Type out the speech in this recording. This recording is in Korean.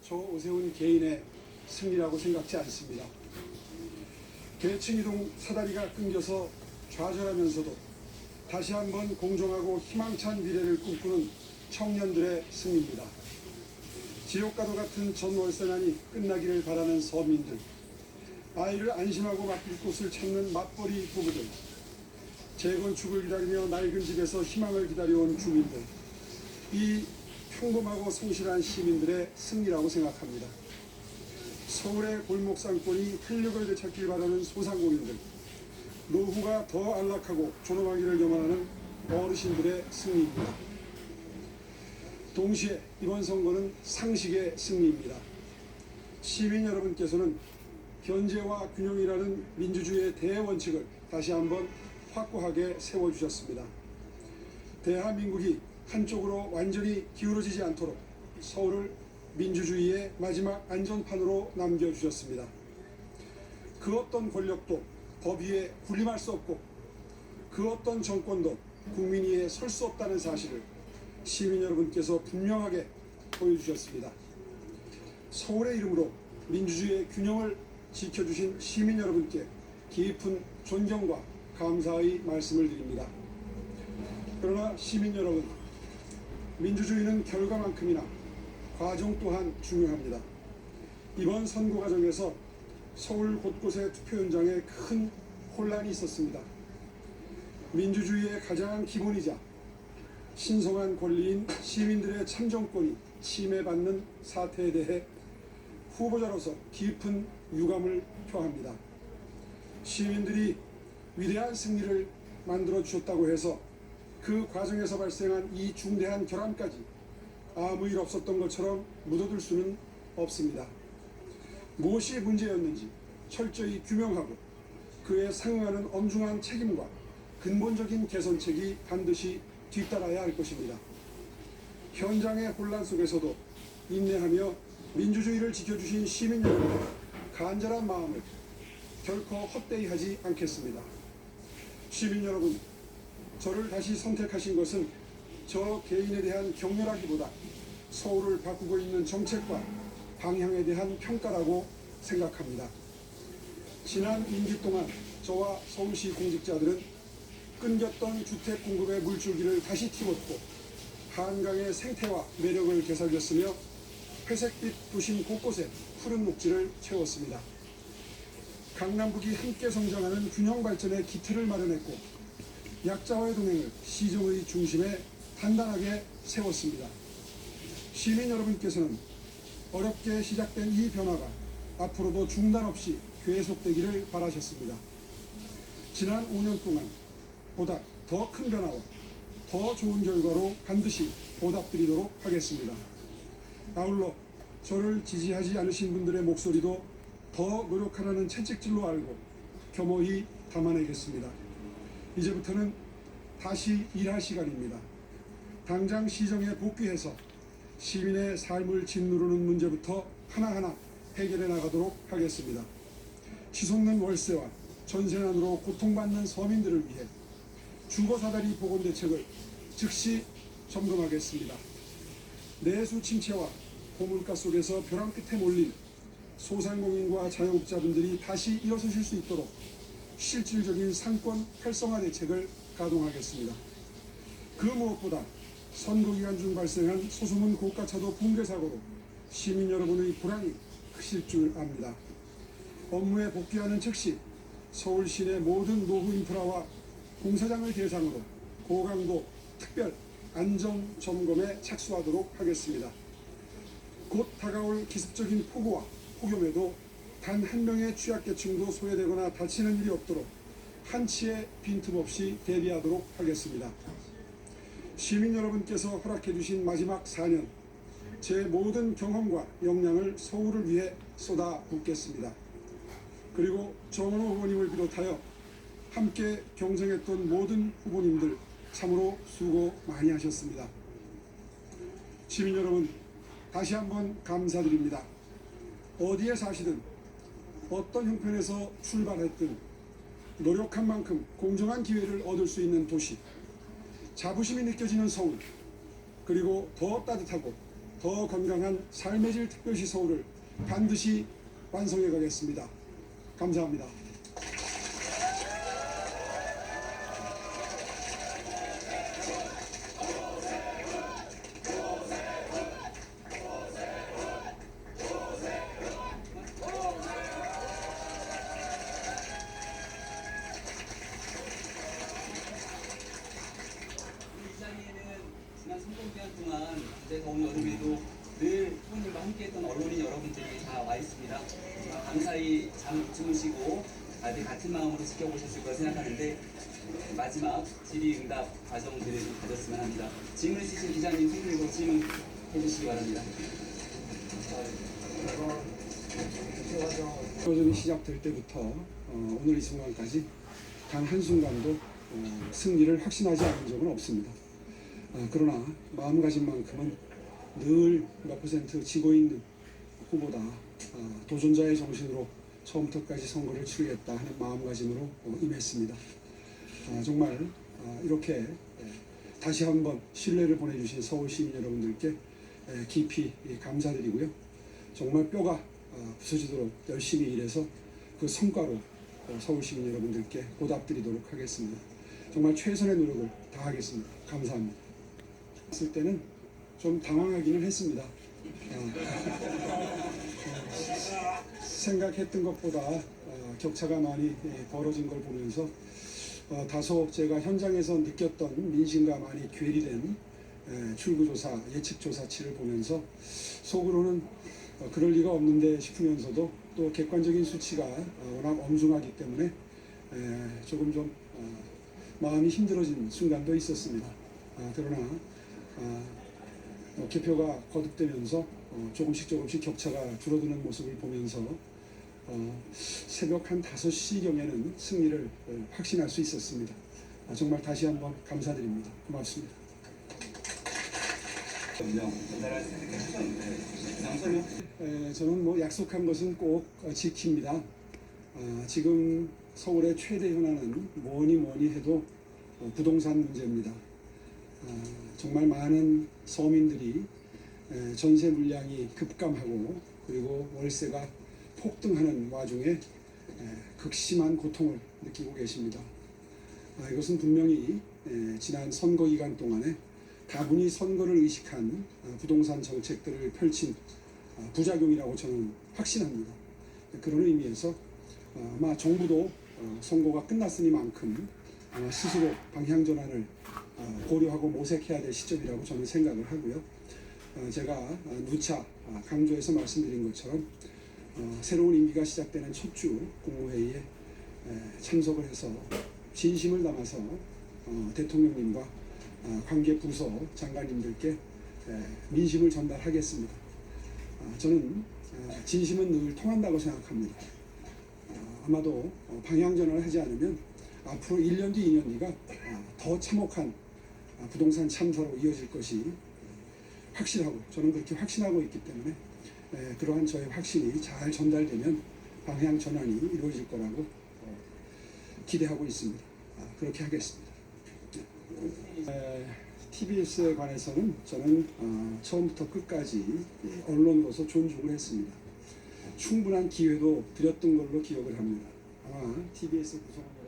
저 오세훈 개인의 승리라고 생각지 않습니다. 계층 이동 사다리가 끊겨서 좌절하면서도 다시 한번 공정하고 희망찬 미래를 꿈꾸는 청년들의 승리입니다. 지옥과도 같은 전월세난이 끝나기를 바라는 서민들, 아이를 안심하고 맡길 곳을 찾는 맞벌이 부부들, 재건축을 기다리며 낡은 집에서 희망을 기다려온 주민들, 이 평범하고 성실한 시민들의 승리라고 생각합니다. 서울의 골목 상권이 활력을 되찾길 바라는 소상공인들, 노후가 더 안락하고 존엄하기를 염원하는 어르신들의 승리입니다. 동시에 이번 선거는 상식의 승리입니다. 시민 여러분께서는 견제와 균형이라는 민주주의의 대원칙을 다시 한번 확고하게 세워주셨습니다. 대한민국이 한쪽으로 완전히 기울어지지 않도록 서울을 민주주의의 마지막 안전판으로 남겨주셨습니다. 그 어떤 권력도 법 위에 군림할 수 없고 그 어떤 정권도 국민 위에 설 수 없다는 사실을 시민 여러분께서 분명하게 보여주셨습니다. 서울의 이름으로 민주주의의 균형을 지켜주신 시민 여러분께 깊은 존경과 감사의 말씀을 드립니다. 그러나 시민 여러분, 민주주의는 결과만큼이나 과정 또한 중요합니다. 이번 선거 과정에서 서울 곳곳의 투표 현장에 큰 혼란이 있었습니다. 민주주의의 가장 기본이자 신성한 권리인 시민들의 참정권이 침해받는 사태에 대해 후보자로서 깊은 유감을 표합니다. 시민들이 위대한 승리를 만들어 주셨다고 해서 그 과정에서 발생한 이 중대한 결함까지 아무 일 없었던 것처럼 묻어둘 수는 없습니다. 무엇이 문제였는지 철저히 규명하고 그에 상응하는 엄중한 책임과 근본적인 개선책이 반드시 뒤따라야 할 것입니다. 현장의 혼란 속에서도 인내하며 민주주의를 지켜주신 시민 여러분의 간절한 마음을 결코 헛되이 하지 않겠습니다. 시민 여러분, 저를 다시 선택하신 것은 저 개인에 대한 격려라기보다 서울을 바꾸고 있는 정책과 방향에 대한 평가라고 생각합니다. 지난 임기 동안 저와 서울시 공직자들은 끊겼던 주택 공급의 물줄기를 다시 틔웠고 한강의 생태와 매력을 되살렸으며 회색빛 도심 곳곳에 푸른 녹지를 채웠습니다. 강남북이 함께 성장하는 균형 발전의 기틀을 마련했고 약자와의 동행을 시정의 중심에 단단하게 세웠습니다. 시민 여러분께서는 어렵게 시작된 이 변화가 앞으로도 중단 없이 계속되기를 바라셨습니다. 지난 5년 동안 보다 더 큰 변화와 더 좋은 결과로 반드시 보답드리도록 하겠습니다. 아울러 저를 지지하지 않으신 분들의 목소리도 더 노력하라는 채찍질로 알고 겸허히 담아내겠습니다. 이제부터는 다시 일할 시간입니다. 당장 시정에 복귀해서 시민의 삶을 짓누르는 문제부터 하나하나 해결해 나가도록 하겠습니다. 치솟는 월세와 전세난으로 고통받는 서민들을 위해 주거사다리 복원대책을 즉시 점검하겠습니다. 내수 침체와 고물가 속에서 벼랑 끝에 몰린 소상공인과 자영업자분들이 다시 일어서실 수 있도록 실질적인 상권 활성화 대책을 가동하겠습니다. 그 무엇보다 선거기간 중 발생한 소수문 고가차도 붕괴 사고로 시민 여러분의 불안이 크실 줄 압니다. 업무에 복귀하는 즉시 서울 시내 모든 노후 인프라와 공사장을 대상으로 고강도 특별 안전 점검에 착수하도록 하겠습니다. 곧 다가올 기습적인 폭우와 폭염에도 단 한 명의 취약계층도 소외되거나 다치는 일이 없도록 한치의 빈틈없이 대비하도록 하겠습니다. 시민 여러분께서 허락해 주신 마지막 4년, 제 모든 경험과 역량을 서울을 위해 쏟아붓겠습니다. 그리고 정원호 후보님을 비롯하여 함께 경쟁했던 모든 후보님들 참으로 수고 많이 하셨습니다. 시민 여러분, 다시 한번 감사드립니다. 어디에 사시든 어떤 형편에서 출발했든 노력한 만큼 공정한 기회를 얻을 수 있는 도시, 자부심이 느껴지는 서울, 그리고 더 따뜻하고 더 건강한 삶의 질 특별시 서울을 반드시 완성해 가겠습니다. 감사합니다. 지난 선거기간 동안 이제 더운 여름에도 늘 후보님과 함께했던 언론인 여러분들이 다 와 있습니다. 감사히 잠 주무시고 다들 같은 마음으로 지켜보셨을 거라 생각하는데 마지막 질의응답 과정들을 가졌으면 합니다. 질문 있으신 기자님 손들고 질문해 주시기 바랍니다. 도전이 시작될 때부터 오늘 이 순간까지 단 한순간도 승리를 확신하지 않은 적은 없습니다. 그러나 마음가짐만큼은 늘 몇 퍼센트 지고 있는 후보다 도전자의 정신으로 처음부터까지 선거를 치르겠다 하는 마음가짐으로 임했습니다. 정말 이렇게 다시 한번 신뢰를 보내주신 서울 시민 여러분들께 깊이 감사드리고요. 정말 뼈가 부서지도록 열심히 일해서 그 성과로 서울 시민 여러분들께 보답드리도록 하겠습니다. 정말 최선의 노력을 다하겠습니다. 감사합니다. 했을 때는 좀 당황하기는 했습니다. 생각했던 것보다 격차가 많이 벌어진 걸 보면서 다소 제가 현장에서 느꼈던 민심과 많이 괴리된 출구조사, 예측조사치를 보면서 속으로는 그럴 리가 없는데 싶으면서도 또 객관적인 수치가 워낙 엄중하기 때문에 조금 좀 마음이 힘들어진 순간도 있었습니다. 그러나 개표가 거듭되면서 조금씩 격차가 줄어드는 모습을 보면서 새벽 한 5시경에는 승리를 확신할 수 있었습니다. 정말 다시 한번 감사드립니다. 고맙습니다. 저는 뭐 약속한 것은 꼭 지킵니다. 지금 서울의 최대 현안은 뭐니 해도 부동산 문제입니다. 정말 많은 서민들이 전세 물량이 급감하고 그리고 월세가 폭등하는 와중에 극심한 고통을 느끼고 계십니다. 이것은 분명히 지난 선거 기간 동안에 다분히 선거를 의식한 부동산 정책들을 펼친 부작용이라고 저는 확신합니다. 그런 의미에서 아마 정부도 선거가 끝났으니만큼 아마 스스로 방향 전환을 고려하고 모색해야 될 시점이라고 저는 생각을 하고요. 제가 누차 강조해서 말씀드린 것처럼 새로운 임기가 시작되는 첫 주 국무회의에 참석을 해서 진심을 담아서 대통령님과 관계 부서 장관님들께 민심을 전달하겠습니다. 저는 진심은 늘 통한다고 생각합니다. 아마도 방향 전환을 하지 않으면 앞으로 1년 뒤, 2년 뒤가 더 참혹한 부동산 참사로 이어질 것이 확실하고 저는 그렇게 확신하고 있기 때문에 그러한 저의 확신이 잘 전달되면 방향 전환이 이루어질 거라고 기대하고 있습니다. 그렇게 하겠습니다. TBS에 관해서는 저는 처음부터 끝까지 언론으로서 존중을 했습니다. 충분한 기회도 드렸던 걸로 기억을 합니다. 아마 TBS 구성원